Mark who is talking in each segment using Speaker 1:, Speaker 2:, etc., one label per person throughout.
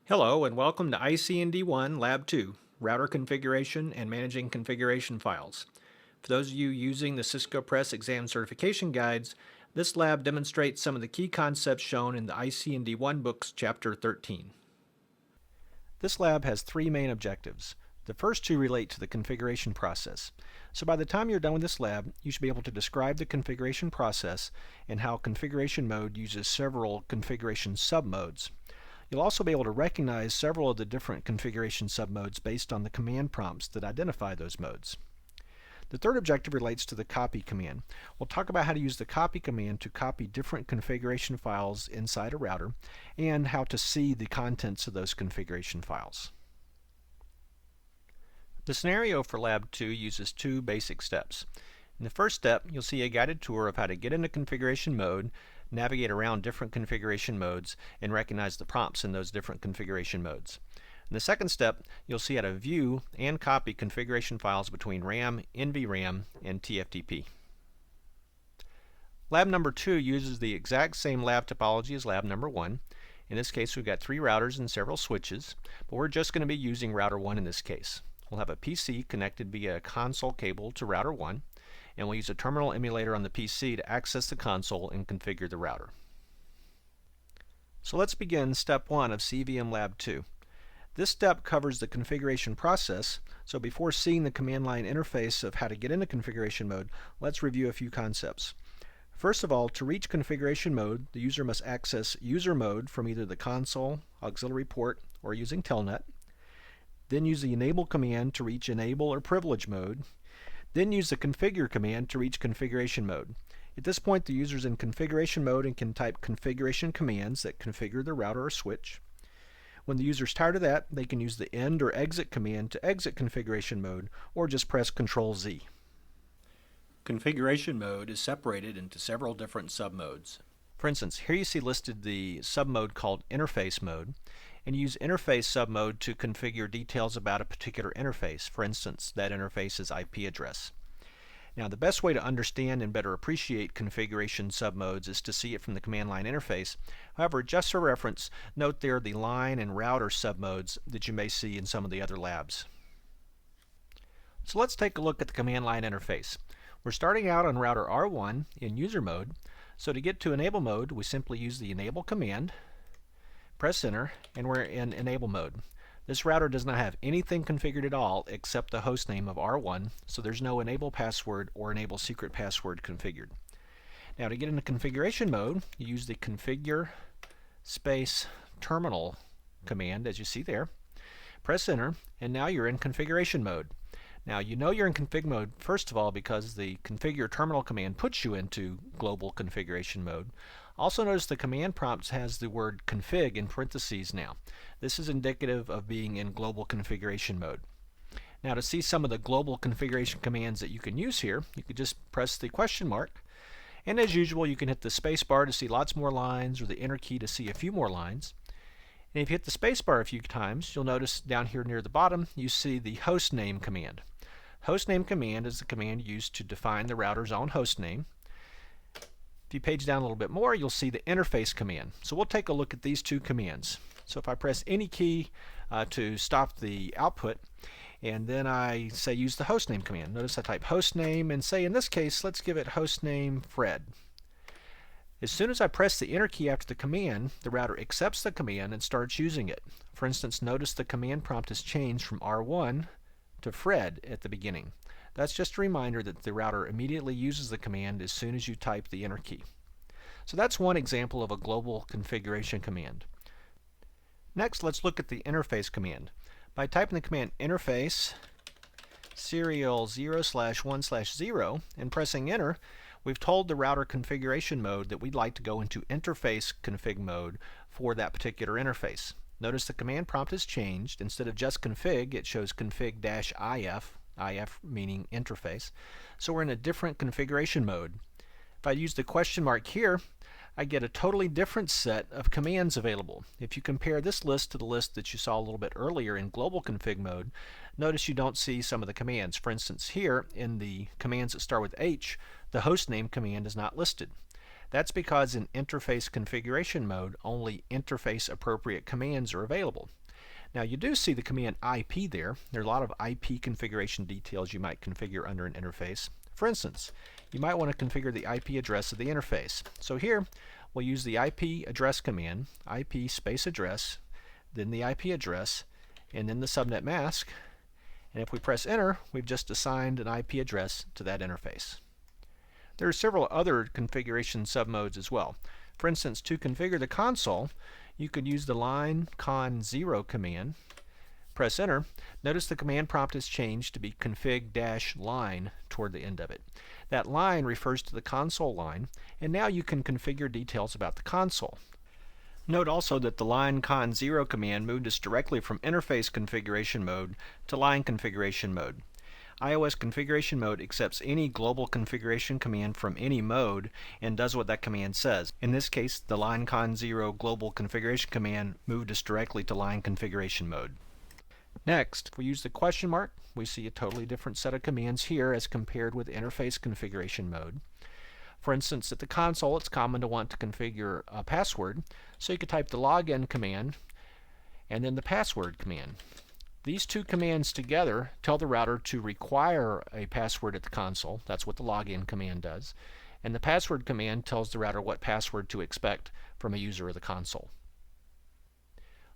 Speaker 1: Hello and welcome to ICND1 Lab 2, Router Configuration and Managing Configuration Files. For those of you using the Cisco Press exam certification guides, this lab demonstrates some of the key concepts shown in the ICND1 book's Chapter 13. This lab has three main objectives. The first two relate to the configuration process. So by the time you're done with this lab, you should be able to describe the configuration process and how configuration mode uses several configuration submodes. You'll also be able to recognize several of the different configuration submodes based on the command prompts that identify those modes. The third objective relates to the copy command. We'll talk about how to use the copy command to copy different configuration files inside a router and how to see the contents of those configuration files. The scenario for Lab 2 uses two basic steps. In the first step, you'll see a guided tour of how to get into configuration mode, navigate around different configuration modes, and recognize the prompts in those different configuration modes. In the second step, you'll see how to view and copy configuration files between RAM, NVRAM, and TFTP. Lab number 2 uses the exact same lab topology as lab number 1. In this case, we've got 3 routers and several switches, but we're just going to be using router 1 in this case. We'll have a PC connected via a console cable to router 1, and we'll use a terminal emulator on the PC to access the console and configure the router. So let's begin step 1 of CVM Lab 2. This step covers the configuration process, so before seeing the command line interface of how to get into configuration mode, let's review a few concepts. First of all, to reach configuration mode, the user must access user mode from either the console, auxiliary port, or using Telnet. Then use the enable command to reach enable or privilege mode. Then use the configure command to reach configuration mode. At this point, the user is in configuration mode and can type configuration commands that configure the router or switch. When the user is tired of that, they can use the end or exit command to exit configuration mode, or just press Ctrl-Z. Configuration mode is separated into several different submodes. For instance, here you see listed the submode called interface mode, and use interface submode to configure details about a particular interface. For instance, that interface's IP address. Now, the best way to understand and better appreciate configuration submodes is to see it from the command line interface. However, just for reference, note there the line and router submodes that you may see in some of the other labs. So let's take a look at the command line interface. We're starting out on router R1 in user mode. So to get to enable mode, we simply use the enable command, press enter, and we're in enable mode. This router does not have anything configured at all except the host name of R1, so there's no enable password or enable secret password configured. Now to get into configuration mode, you use the configure space terminal command as you see there. Press enter, and now you're in configuration mode. Now you know you're in config mode first of all because the configure terminal command puts you into global configuration mode. Also notice the command prompt has the word config in parentheses now. This is indicative of being in global configuration mode. Now to see some of the global configuration commands that you can use here, you could just press the question mark, and as usual you can hit the space bar to see lots more lines or the enter key to see a few more lines. And if you hit the space bar a few times, you'll notice down here near the bottom you see the hostname command. Hostname command is the command used to define the router's own hostname. If you page down a little bit more, you'll see the interface command. So we'll take a look at these two commands. So if I press any key to stop the output, and then I say use the hostname command. Notice I type hostname and say in this case, let's give it hostname Fred. As soon as I press the enter key after the command, the router accepts the command and starts using it. For instance, notice the command prompt has changed from R1 to Fred at the beginning. That's just a reminder that the router immediately uses the command as soon as you type the enter key. So that's one example of a global configuration command. Next, let's look at the interface command. By typing the command interface serial 0/1/0 and pressing enter, we've told the router configuration mode that we'd like to go into interface config mode for that particular interface. Notice the command prompt has changed. Instead of just config, it shows config-if, IF meaning interface. So we're in a different configuration mode. If I use the question mark here, I get a totally different set of commands available. If you compare this list to the list that you saw a little bit earlier in global config mode, notice you don't see some of the commands. For instance, here in the commands that start with H, the hostname command is not listed. That's because in interface configuration mode, only interface appropriate commands are available. Now you do see the command IP there. There are a lot of IP configuration details you might configure under an interface. For instance, you might want to configure the IP address of the interface. So here we'll use the IP address command, IP space address, then the IP address, and then the subnet mask. And if we press enter, we've just assigned an IP address to that interface. There are several other configuration submodes as well. For instance, to configure the console, you could use the line con 0 command. Press enter. Notice the command prompt has changed to be config-line toward the end of it. That line refers to the console line, and now you can configure details about the console. Note also that the line con 0 command moved us directly from interface configuration mode to line configuration mode. iOS configuration mode accepts any global configuration command from any mode and does what that command says. In this case, the line con 0 global configuration command moved us directly to line configuration mode. Next, if we use the question mark, we see a totally different set of commands here as compared with interface configuration mode. For instance, at the console, it's common to want to configure a password, so you could type the login command and then the password command. These two commands together tell the router to require a password at the console. That's what the login command does. And the password command tells the router what password to expect from a user of the console.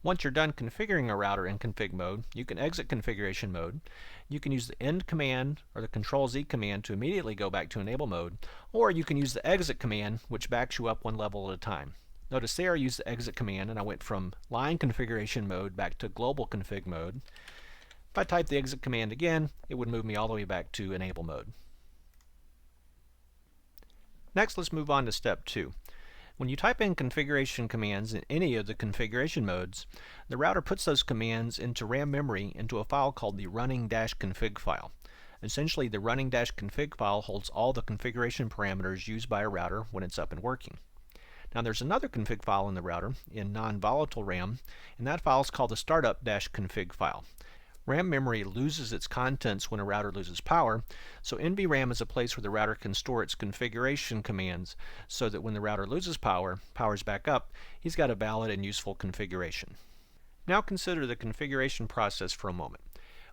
Speaker 1: Once you're done configuring a router in config mode, you can exit configuration mode. You can use the end command or the Control-Z command to immediately go back to enable mode, or you can use the exit command, which backs you up one level at a time. Notice there I used the exit command and I went from line configuration mode back to global config mode. If I type the exit command again, it would move me all the way back to enable mode. Next, let's move on to step 2. When you type in configuration commands in any of the configuration modes, the router puts those commands into RAM memory into a file called the running-config file. Essentially, the running-config file holds all the configuration parameters used by a router when it's up and working. Now there's another config file in the router in non-volatile RAM, and that file is called the startup-config file. RAM memory loses its contents when a router loses power, so NVRAM is a place where the router can store its configuration commands so that when the router loses power, powers back up, he's got a valid and useful configuration. Now consider the configuration process for a moment.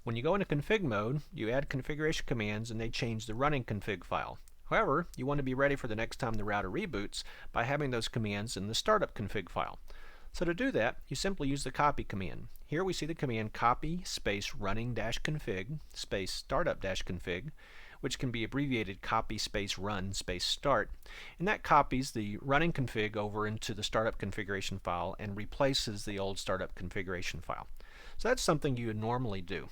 Speaker 1: When you go into config mode, you add configuration commands and they change the running config file. However, you want to be ready for the next time the router reboots by having those commands in the startup config file. So to do that, you simply use the copy command. Here we see the command copy space running-config space startup-config, which can be abbreviated copy space run space start, and that copies the running config over into the startup configuration file and replaces the old startup configuration file. So that's something you would normally do.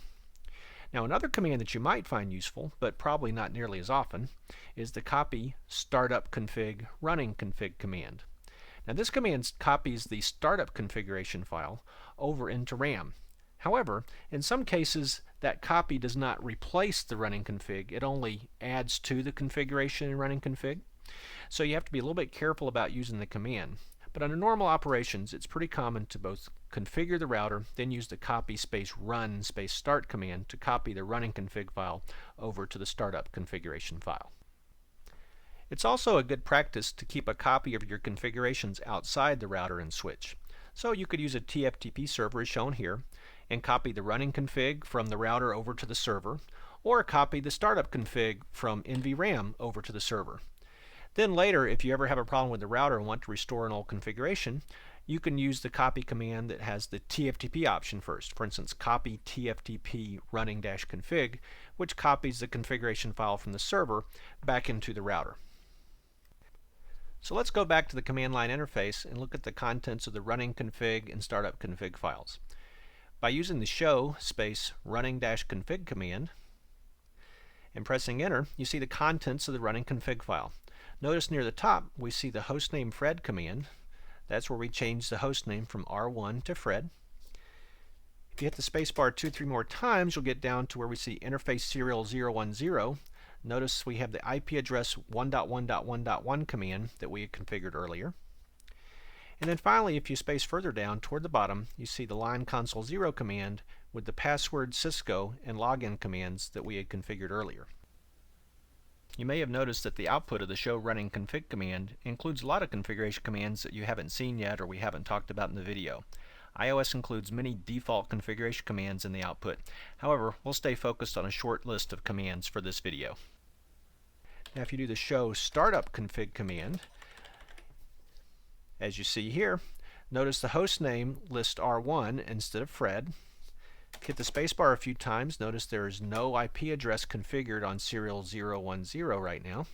Speaker 1: Now another command that you might find useful, but probably not nearly as often, is the copy startup config running config command. Now this command copies the startup configuration file over into RAM. However, in some cases that copy does not replace the running config, it only adds to the configuration in running config. So you have to be a little bit careful about using the command. But under normal operations, it's pretty common to both configure the router, then use the copy space run space start command to copy the running config file over to the startup configuration file. It's also a good practice to keep a copy of your configurations outside the router and switch. So you could use a TFTP server as shown here and copy the running config from the router over to the server, or copy the startup config from NVRAM over to the server. Then later, if you ever have a problem with the router and want to restore an old configuration, you can use the copy command that has the TFTP option first. For instance, copy TFTP running-config, which copies the configuration file from the server back into the router. So let's go back to the command line interface and look at the contents of the running config and startup config files. By using the show space running-config command and pressing enter, you see the contents of the running config file. Notice near the top we see the hostname Fred command. That's where we change the hostname from R1 to Fred. If you hit the spacebar 2-3 more times, you'll get down to where we see interface serial 010. Notice we have the IP address 1.1.1.1 command that we had configured earlier. And then finally, if you space further down toward the bottom, you see the line console 0 command with the password Cisco and login commands that we had configured earlier. you may have noticed that the output of the show running config command includes a lot of configuration commands that you haven't seen yet or we haven't talked about in the video. iOS includes many default configuration commands in the output. However, we'll stay focused on a short list of commands for this video. Now if you do the show startup config command, as you see here, notice the host name lists R1 instead of Fred. Hit the spacebar a few times. Notice there is no IP address configured on serial 010 right now.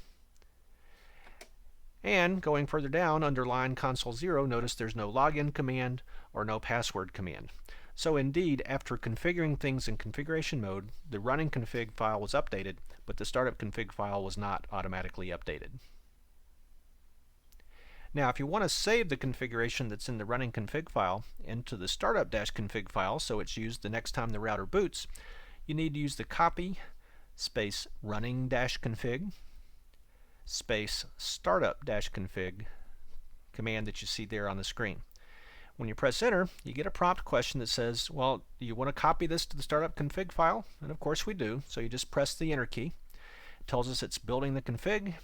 Speaker 1: And going further down under line console 0, notice there's no login command or no password command. So indeed, after configuring things in configuration mode, the running config file was updated, but the startup config file was not automatically updated. Now if you want to save the configuration that's in the running config file into the startup-config file so it's used the next time the router boots, you need to use the copy space running-config space startup-config command that you see there on the screen. When you press enter, you get a prompt question that says, well, do you want to copy this to the startup config file? And of course we do, so you just press the enter key. It tells us it's building the config,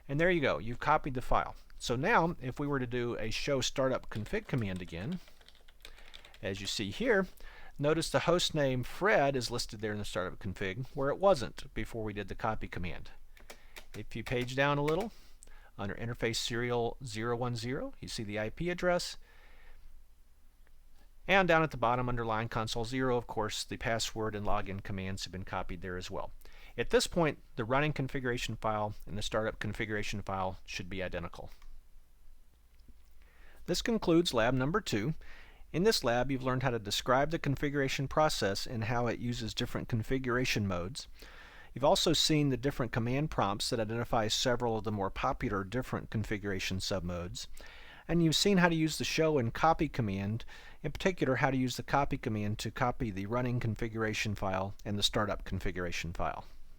Speaker 1: and there you go, you've copied the file. So now, if we were to do a show startup config command again, as you see here, notice the host name Fred is listed there in the startup config, where it wasn't before we did the copy command. If you page down a little, under interface serial 010, you see the IP address, and down at the bottom under line console 0, of course, the password and login commands have been copied there as well. At this point, the running configuration file and the startup configuration file should be identical. This concludes lab number 2. In this lab, you've learned how to describe the configuration process and how it uses different configuration modes. You've also seen the different command prompts that identify several of the more popular different configuration submodes. And you've seen how to use the show and copy command, in particular how to use the copy command to copy the running configuration file and the startup configuration file.